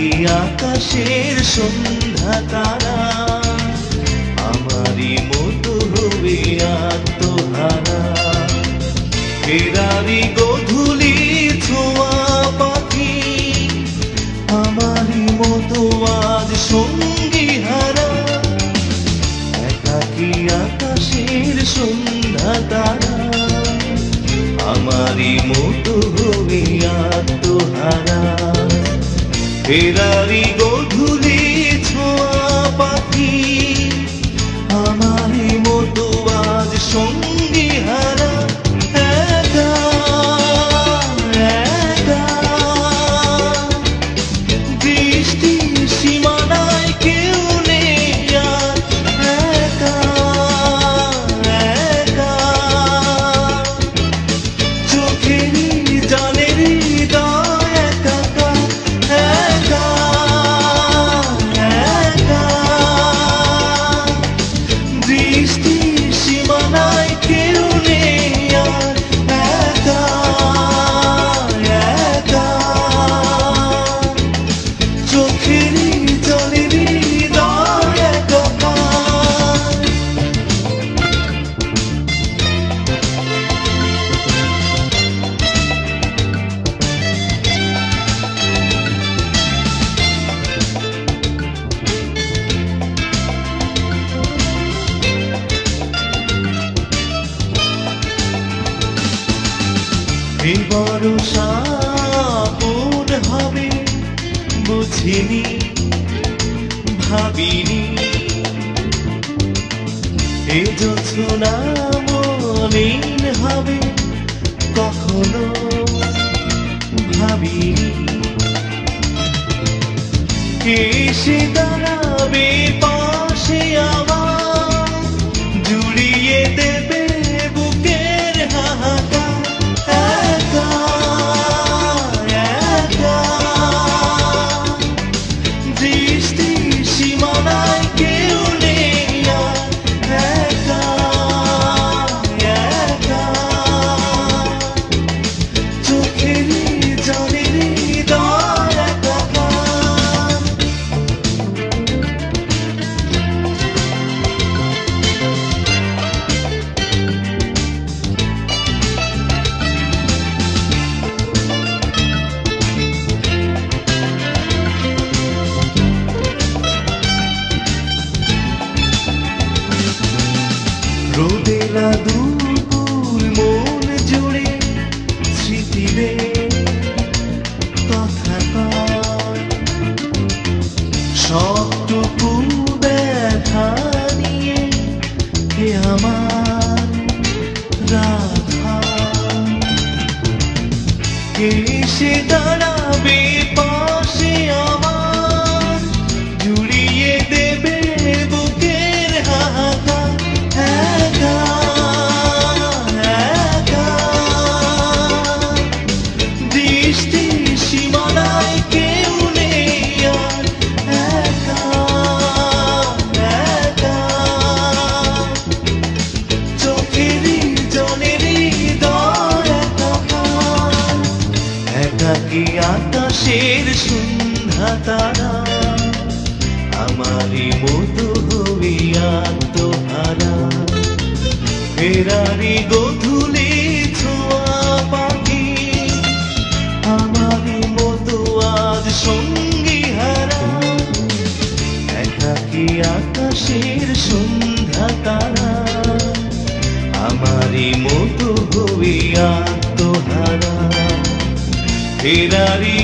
একাকী আকাশের সন্ধ্যা তারা আমারই মতো হবে আত্মহারা। ফেরারি গধূলি ছোঁয়া পাখি আমারই মতো আজ সঙ্গী হারা। একাকী আকাশের সন্ধ্যা তারা আমারই মতো হবে আত্মহারা। ফেরারি গধূলি ছোঁয়া পাখি আমারই মতো আজ সঙ্গী হারা। একা একা বৃষ্টির সীমানায় কেউ নেই আর। একা একা চোখেরই জলের হৃদয় একাকার। একা একা বৃষ্টির সীমানায় কেউ নেই আর। একা একা চোখেরই জলের হৃদয় একাকার। এই ভরসা আপন হবে বুঝিনি ভাবিনি। এ জোছনা মলিন হবে কখনো ভাবিনি। এসে দাঁড়াবে পাশে আমার জুড়িয়ে দেবে বুকের হাহাকার। একা একা দৃষ্টির সীমানায় কেউ নেই আর। একা একা চোখেরই জলের হৃদয় একাকার। রোদেলা দুপুর মন জুড়ে স্মৃতিরে কথা কয়। সবটুকু ব্যথা নিয়ে হে আমার রাধা। এসে দাঁড়াবে পাশে আমার জুড়িয়ে দেবে বুকের হাহাকার। একা একা দৃষ্টির সীমানায় কেউ নেই আর। একা একা চোখেরই জলের হৃদয় একাকার। একাকী আকাশের সন্ধ্যা তারা আমারই মতো হবে আত্মহারা। ফেরারি গধূলি ছোঁয়া পাখি আমারই মতো আজ সঙ্গী হারা। একাকী আকাশের সন্ধ্যা তারা আমারই মতো হবে আত্মহারা। ফেরারি